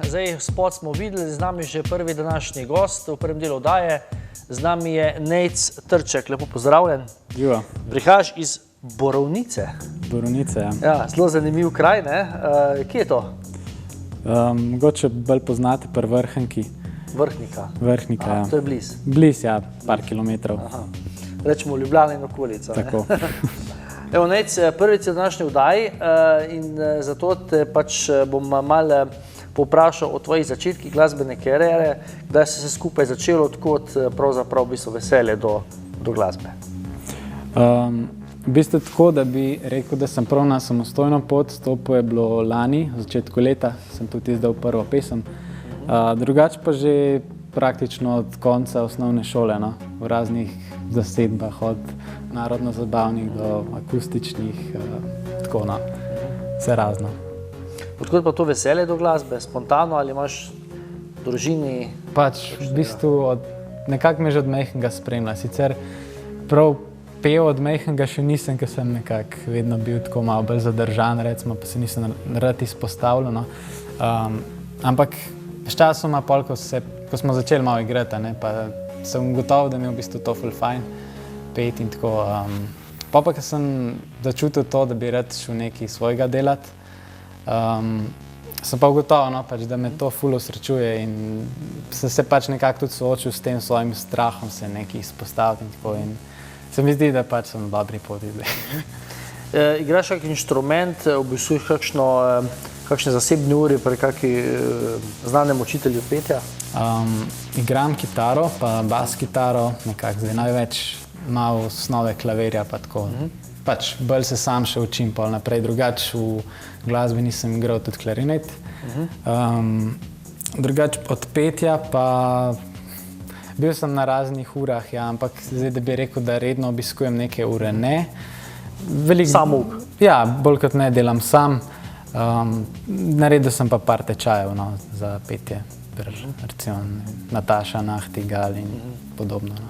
Zdaj, spot smo videli, z nami že prvi današnji gost v prvem delu oddaje. Z nami je Nejc Trček. Lepo pozdravljen. Živa. Prihajaš iz Borovnice. Borovnice, ja. Ja, zelo zanimiv kraj, ne? Kje je to? Mogoče bolj poznate pri Vrhniki. Vrhnika. Vrhnika, ja. To je bliz. Bliz, ja, par kilometrov. Aha. Rečemo Ljubljana in okolica. Tako. Evo, Nejc, prvič je v današnji oddaji in zato te pač bom malo povprašal o tvojih začetkih glasbene kariere, kdaj se vse skupaj začelo, odkot pravzaprav v bistvu veselje do glasbe. V bistvu tako, da bi rekel, da sem prav na samostojno pot, to je bilo lani, v začetku leta, sem tudi izdal prvo pesem. Drugače pa že praktično od konca osnovne šole, no, v raznih zasedbah, od narodno-zabavnih do akustičnih, tako, no, vse razno. Odkot pa to veselje do glasbe? Spontano ali imaš v družini? Pač v bistvu nekako me že od majhnega spremlja. Sicer prav pel od majhnega še nisem, ker sem nekako vedno bil tako malo bolj zadržan, recimo, pa se nisem rad izpostavljal, no. Ampak s časoma, pol, ko smo začeli malo igrati, ne, pa sem gotovo, da mi je v bistvu to ful fajn pet in tako. Pa ko sem začutil to, da bi rad šel nekaj svojega delati, sem pa ugotovil, no, pač, da me to ful osrečuje in sem se pač nekako tudi soočil s tem svojim strahom se nekaj izpostaviti in tako. In se mi zdi, da pač sem na dobri poti zdaj. Igraš kak inštrument, obisuješ kakšne zasebne uri pri kaki znanem učitelju petja? Igram kitaro, pa bas kitaro, nekako zdaj največ malo osnove klavirja pa tako. Pač bolj se sam še učim pol naprej, drugače v glasbi nisem igral tudi klarinet. Drugače od petja pa bil sem na raznih urah, ja, ampak zdaj, da bi rekel, da redno obiskujem neke ure, ne. Samouk? Ja, bolj kot ne delam sam. Naredil sem pa par tečajev, no, za petje, recimo Nataša Nachtigal in podobno, no.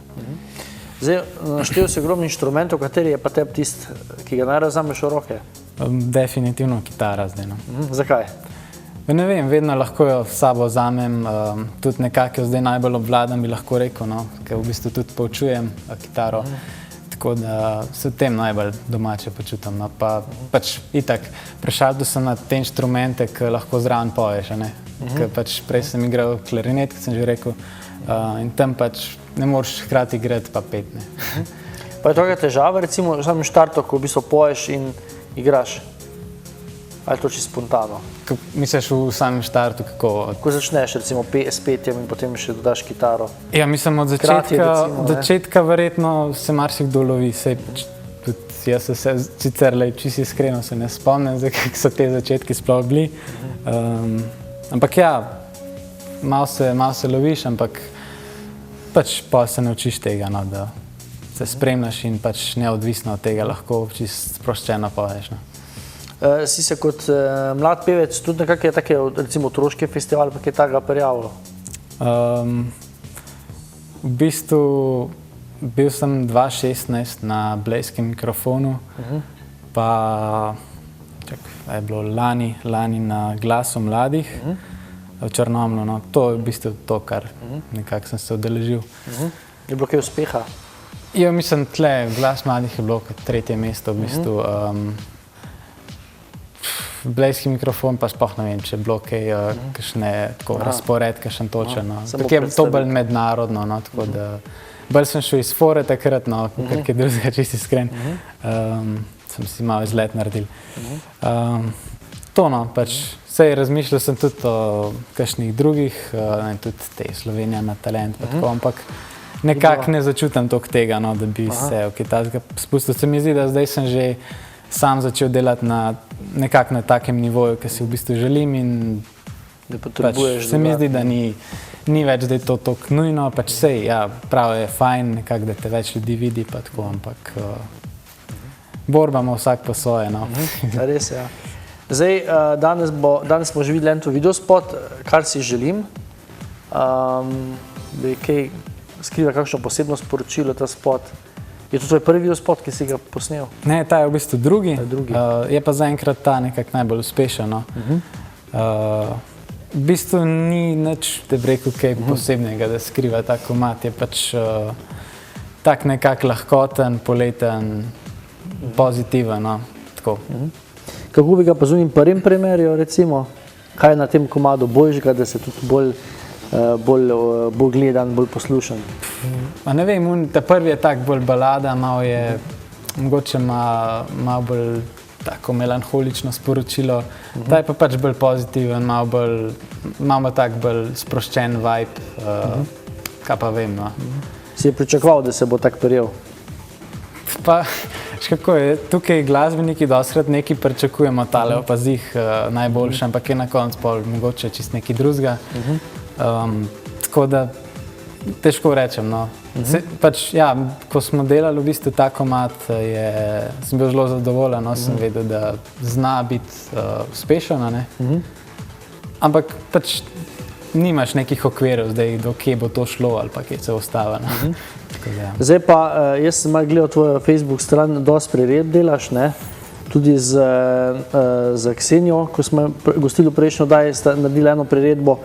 Zdaj, naštel si ogromno inštrumentov, kateri je pa tebi tisti, ki ga najraje vzameš v roke? Definitivno kitara zdaj, no. Zakaj? Ne vem, vedno lahko jo s sabo vzamem, tudi nekako jo zdaj najbolj obvladam, bi lahko rekel, no, ker v bistvu tudi poučujem kitaro, tako da se v tem najbolj domače počutam, no, pa pač itak prešaltil sem na te inštrumente, ki lahko zraven poješ, ne, ker pač prej sem igral klarinet, kot sem že rekel, in tam pač ne moreš hkrati igrati pa pet, ne. Pa je toga težava, recimo, v samem štartu, ko v bistvu poješ in igraš? Ali to čisto spontano? Misliš v samem štartu, kako? Ko začneš, recimo, s petjem in potem še dodaš kitaro? Ja, mislim, od začetka verjetno se marsikdo lovi, sej tudi jaz se sicer čisto iskreno se ne spomnim, kako so te začetki sploh bili. Ampak ja, malo se loviš, ampak pač pa se naučiš tega, no, da se spremljaš in pač neodvisno od tega lahko čisto sproščeno poješ, no. Si se kot mlad pevec tudi nekakve take, recimo, otroške festivale, pa kaj takega prijavil? V bistvu bil sem 2016 na Blejskem mikrofonu, pa je bilo lani na Glasu mladih v Črnomlju, no. To je v bistvu to, kar nekako sem se udeležil. Je bilo kaj uspeha? Ja, mislim, tle Glas mladih je bilo kot tretje mesto v bistvu. Blejski mikrofon pa sploh ne vem, če je bilo kaj, kakšne razpored, kakšen točen, no. Tako je to bolj mednarodno, no, tako da bolj sem šel iz fore takrat, no, kar je drugega čisto iskren. Sem si malo izlet naredil. To, no, pač, sej razmišljal sem tudi o kakšnih drugih, tudi te Slovenija na talent, pa tako, ampak nekako ne začutam toliko tega, no, da bi se v kitajskega spustil. Se mi zdi, da zdaj sem že sam začel delati nekako na takem nivoju, ki si v bistvu želim in pač se mi zdi, da ni več, da je to toliko nujno, pač sej, ja, prav je fajn nekako, da te več ljudi vidi, pa tako, ampak borba ima vsak po svoje, no. Res, ja. Zdaj, danes smo že videli en to videospot, Kar si želim. bi kaj skriva kakšno posebno sporočilo ta spot. Je to tvoj prvi videospot, ki si ga posnel? Ne, ta je v bistvu drugi. drugi. Je pa zaenkrat ta nekako najbolj uspešen. No. V bistvu ni nič, da bi rekel, kaj posebnega, da skriva ta komad. Je pač tak nekako lahkoten, poleten, pozitiven. No. Tako. Kako bi ga pa z unim prvim primerjal, recimo? Kaj je na tem komadu boljšega, da se tudi bolj gledan, bolj poslušan? Ne vem, ta prvi je tak bolj balada, malo je, mogoče malo bolj tako melanholično sporočilo. Ta je pa pač bolj pozitiven, malo tak bolj sproščen vibe, kaj pa vem. No. Si je pričakoval, da se bo tak prijel? Pa, kako je, tukaj glasbeniki dostkrat nekaj pričakujemo, tale opazih najboljše, ampak je na koncu pol mogoče čist nekaj drugega. Tako da težko rečem. No. Pač, ja, ko smo delali v bistvu ta komad, sem bil zelo zadovoljen, no, sem vedel, da zna biti uspešen, ne? Ampak pač nimaš nekih okvirov zdaj, do kje bo to šlo ali pa kje se ostava. Zdaj pa, jaz sem malo gledal tvojo Facebook stran, dosti priredb delaš, ne? Tudi z Ksenijo, ko smo gostili v prejšnjo oddaji, sta naredili eno priredbo.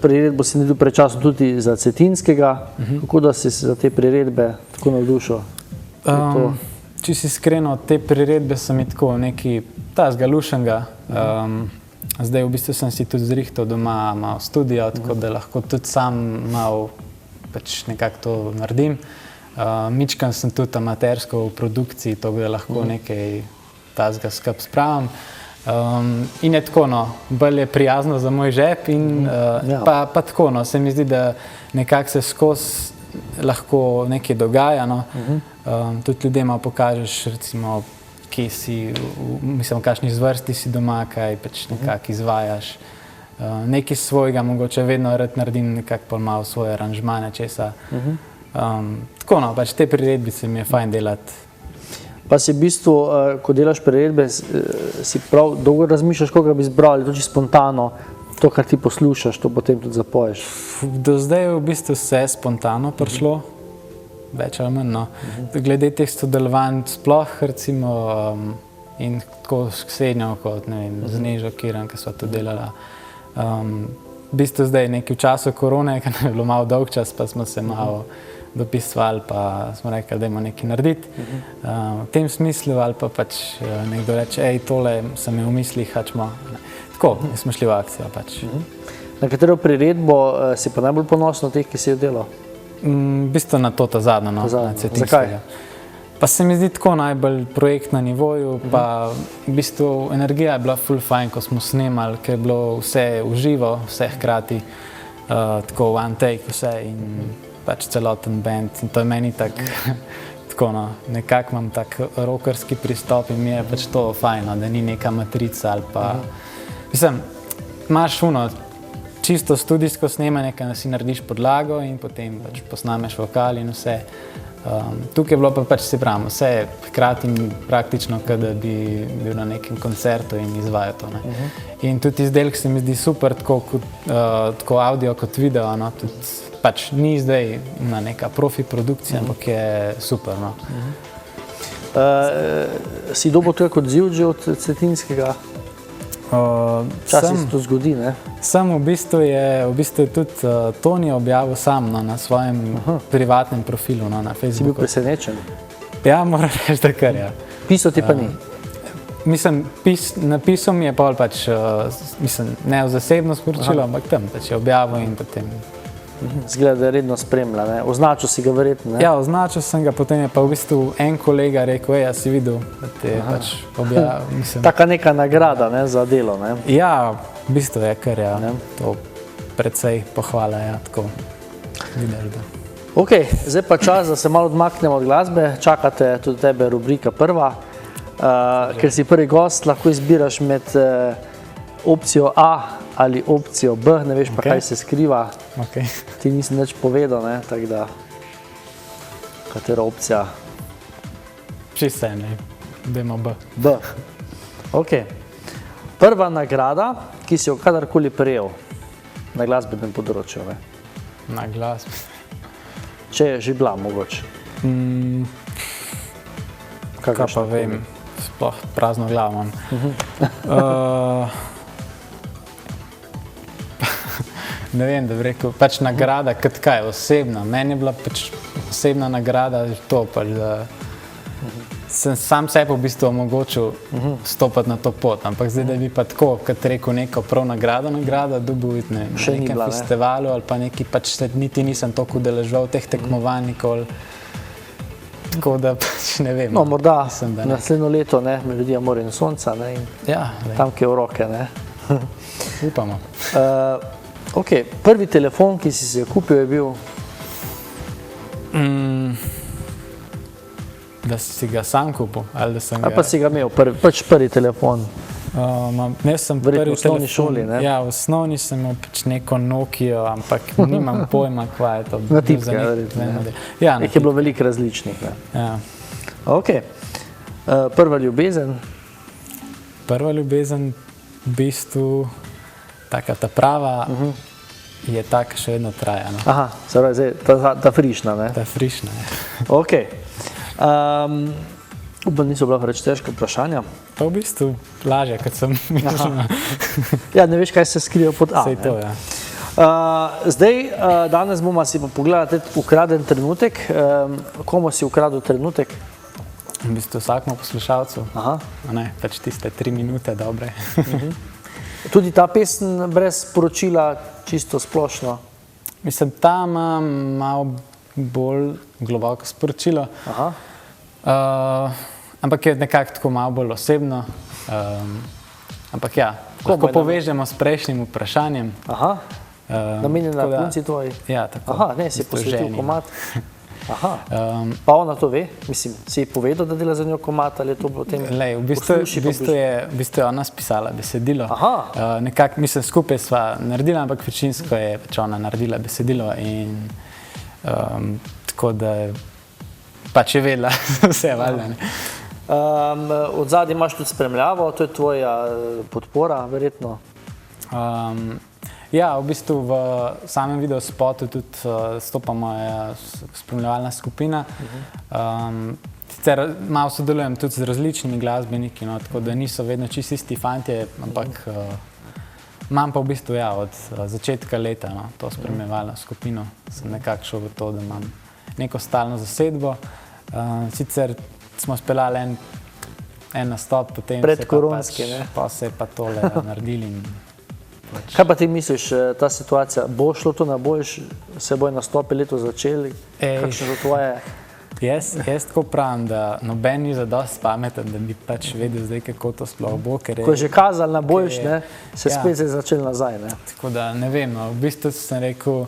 Priredbo si naredil pred časom tudi za Cetinskega. Kako da si se za te priredbe tako navdušil? Če si iskreno, te priredbe so mi tako nekaj tazga lušenega. Zdaj v bistvu sem si tudi zrihtal doma malo studio, tako da lahko tudi sam malo pač nekako to naredim. Mičkam sem tudi amatersko v produkciji, tako da lahko nekaj tazga skup spravim. In je tako, no, bolj je prijazno za moj žep in pa tako, no, se mi zdi, da nekako se skozi lahko nekaj dogaja, no. Tudi ljudem malo pokažeš, recimo, kje si, mislim, v kakšni zvrsti si doma, kaj pač nekako izvajaš. Nekaj svojega mogoče vedno rad naredim, nekako pol malo svoje aranžmane, česa. Tako, no, pač te priredbi se mi je fajn delati. Pa si v bistvu, ko delaš priredbe, si prav dolgo razmišljaš, koga bi izbral, ali to čisto spontano, to, kar ti poslušaš, to potem tudi zapoješ? Do zdaj je v bistvu vse spontano prišlo, več ali manj, no. Glede teh sodelovanj sploh, recimo, in tako s Ksenijo, kot, ne vem, z Nežo Kirn, ki sva to delala. V bistvu zdaj nekaj v času korone, ker je bilo malo dolg čas, pa smo se malo dopisovali, pa smo rekli, da imamo nekaj narediti. V tem smislu, ali pa pač nekdo reče, tole sem je v mislih, hačmo. Tako, smo šli v akcijo pač. Na katero priredbo si pa najbolj ponosen od teh, ki si jo delal? V bistvu na to ta zadnjo, no, na Cetinskega. Zakaj? Pa se mi zdi tako najbolj projekt na nivoju, pa v bistvu energija je bila ful fajn, ko smo snemali, ker je bilo vse v živo, vse hkrati, tako one take, vse in pač celoten band in to je meni tako, no, nekako imam tak rockerski pristop in mi je pač to fajno, da ni neka matrica ali pa, mislim, imaš čisto studijsko snemanje, kaj si narediš podlago in potem pač posnameš vokal in vse. Tukaj je bilo pa pač, se pravim, vse hkrati praktično, kada bi bil na nekem koncertu in izvajal to, ne. In tudi izdelek se mi zdi super, tako audio kot video, no, tudi pač ni zdaj na neka profi produkcija, ampak je super, no. Si dobil to kot odziv že od Cetinskega? Včasih se to zgodi, ne? Sam v bistvu je tudi Toni objavil sam, no, na svojem privatnem profilu, no, na Facebooku. Si bil presenečen? Ja, moram reči, da kar, ja. Pisal ti pa ni? Mislim, napisal mi je pol pač, mislim, ne v zasebno sporočilo, ampak tam pač je objavil in potem. Zgleda, da je redno spremlja, ne? Označil si ga verjetno, ne? Ja, označil sem ga, potem je pa v bistvu en kolega rekel, ja si videl, da te je pač objavil, mislim. Taka neka nagrada, ne, za delo, ne? Ja, v bistvu je kar, ja, to precej pohvala, ja, tako vidiš, da. Ok, zdaj pa čas, da se malo odmaknemo od glasbe, čakate tudi tebe rubrika prva, ker si prvi gost, lahko izbiraš med opcijo A ali opcijo B, ne veš pa, kaj se skriva. Ti nisem nič povedal, ne, tako da, katera opcija? Čisto ne, dajmo B. B. Ok. Prva nagrada, ki si jo kadarkoli prejel? na glasbenem področju? Ne? Na glas. Če je že bila mogoče. Kaj pa vem, sploh prazno glavo imam. Ne vem, da bi rekel, pač nagrada, kot kaj, osebna. Meni je bila pač osebna nagrada to, pač, da sem sam sebi v bistvu omogočil stopiti na to pot. Ampak zdaj, da bi pa tako, kot rekel, neko prav nagrado dobil na nekem festivalu ali pa neki, pač niti nisem toliko udeleževal teh tekmovanj nikoli. Tako da pač ne vem. No, morda naslednjo leto, ne, Melodija Morja in sonca, ne, in tam, ki je v roke, ne. Upamo. Ok, prvi telefon, ki si se kupil, je bil? Da si ga sam kupil, ali da sem ga... Ali pa si ga imel, pač prvi telefon? Jaz sem prvi v osnovni šoli, ne? Ja, v osnovni sem imel pač neko Nokio, ampak nimam pojma, kva je to. Na tipke, verjetno. Ja, je bilo veliko različnih, ne? Ja. Ok. Prva ljubezen? Prva ljubezen, v bistvu, taka ta prava, je taka še vedno traja. Aha, zdaj, ta frišna, ne? Ta frišna, ja. Ok. Upam, niso bila preveč težka vprašanja. Pa v bistvu lažje, kot sem mislil. Ja, ne veš, kaj se skrije pod A. Sej to, ja. Zdaj, danes bomo si pa pogledali ukraden trenutek. Komu si ukradel trenutek? V bistvu vsakmu poslušalcu. Aha. Ne, pač tiste 3 minute dobre. Tudi ta pesem brez sporočila, čisto splošno? Mislim, ta ima malo bolj globoko sporočilo. Aha. Ampak je nekako tako malo bolj osebno. Ampak ja, lahko povežemo s prejšnjim vprašanjem. Aha, namenjena punci tvoji? Ja, tako. Aha, ne, si posvetil komad. Aha, pa ona to ve? Mislim, si ji povedal, da dela za njo komad, ali je to bilo tem posluši? V bistvu je ona spisala besedilo. Aha. Nekako, mislim, skupaj sva naredila, ampak večinsko je pač ona naredila besedilo in tako da pač je vedela vse, valjda. Od zadnje imaš tudi spremljavo, to je tvoja podpora, verjetno? Ja, v bistvu v samem videospotu tudi stopa moja spremljevalna skupina. Sicer malo sodelujem tudi z različnimi glasbeniki, tako da niso vedno čisto isti fantje, ampak imam pa v bistvu od začetka leta to spremljevalno skupino. Sem nekako šel v to, da imam neko stalno zasedbo. Sicer smo speljali en nastop, potem pa se je pa tole naredili. Kaj pa ti misliš, ta situacija, bo šlo to na boljš, se bojo nastopi leto začeli? Kakšne so tvoje? Jaz tako pravim, da noben ni zadosti pameten, da bi pač vedel zdaj, kako to sploh bo. Ko je že kazali na boljš, se spet je začeli nazaj. Tako da ne vem, v bistvu sem rekel,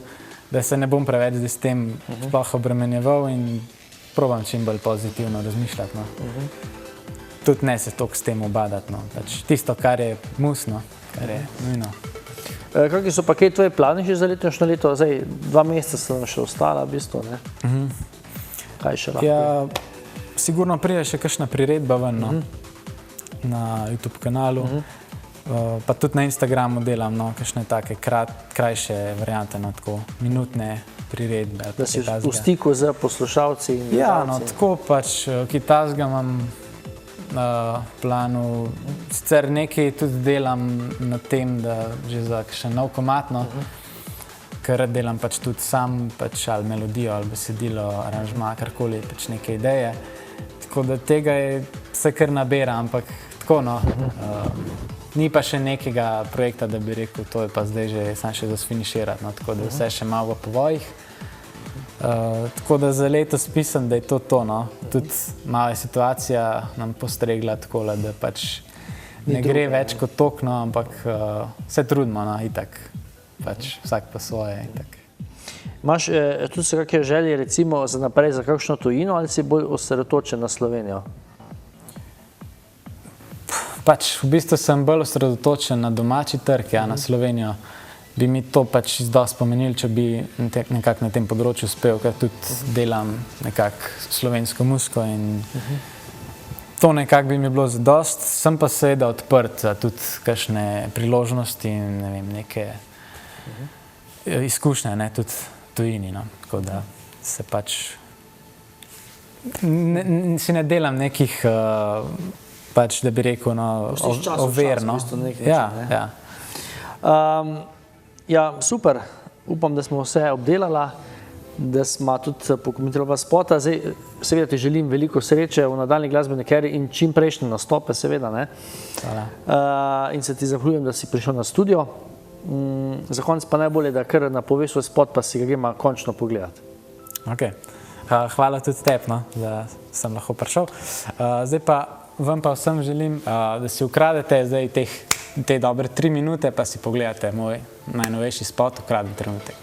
da se ne bom preveč zdaj s tem sploh obremenjeval in probam čim bolj pozitivno razmišljati. Tudi ne se toliko s tem obadati. Tisto, kar je musno, kar je nujno. Kakšni so pa kaj tvoje plani še za letošnje leto? Zdaj, 2 meseca so nam še ostala, v bistvu, ne? Kaj še lahko? Ja, sigurno pride še kakšna priredba ven, na YouTube kanalu. Pa tudi na Instagramu delam, kakšne take krajše variante, tako minutne priredbe. Da si v stiku z poslušalci in gledalci? Ja, tako pač, ki tazga imam planu. Sicer nekaj tudi delam na tem, da že za še nov komad, ker delam pač tudi sam, ali melodijo, ali besedilo, aranžma, karkoli, pač neke ideje. Tako da tega se kar nabera, ampak tako, ni pa še nekega projekta, da bi rekel, to je pa zdaj že sam še za sfiniširati, tako da vse še malo v povojih. Tako da za letos pisam, da je to. Tudi malo je situacija nam postregla takole, da pač ne gre več kot toliko, ampak se trudimo, itak. Pač vsak pa svoje, itak. Imaš tudi se kakšne želje, recimo, za naprej za kakšno tujino, ali si bolj osredotočen na Slovenijo? Pač v bistvu sem bolj osredotočen na domači trg, na Slovenijo. Bi mi to pač dosti pomenilo, če bi nekako na tem področju uspel, ker tudi delam nekako slovensko muziko in to nekako bi mi bilo zadosti. Sem pa seveda odprt za tudi kakšne priložnosti in neke izkušnje, ne, tudi tujini, no. Tako da se pač si ne delam nekih, pač, da bi rekel, no, ovir, no. Ja. Ja, super. Upam, da smo vse obdelala, da smo tudi pokomentirali spota. Zdaj, seveda ti želim veliko sreče v nadaljnji glasbeni karieri in čim prejšnje nastope, seveda, ne. In se ti zahvaljujem, da si prišel na studio. Za konec pa najbolje, da kar napoveš svoj spot, pa si ga gremo končno pogledati. Ok. Hvala tudi tebi, no, da sem lahko prišel. Zdaj pa vam pa vsem želim, da si ukradete zdaj te dobre 3 minute, pa si pogledate moj najnovejši spot, Ukraden trenutek.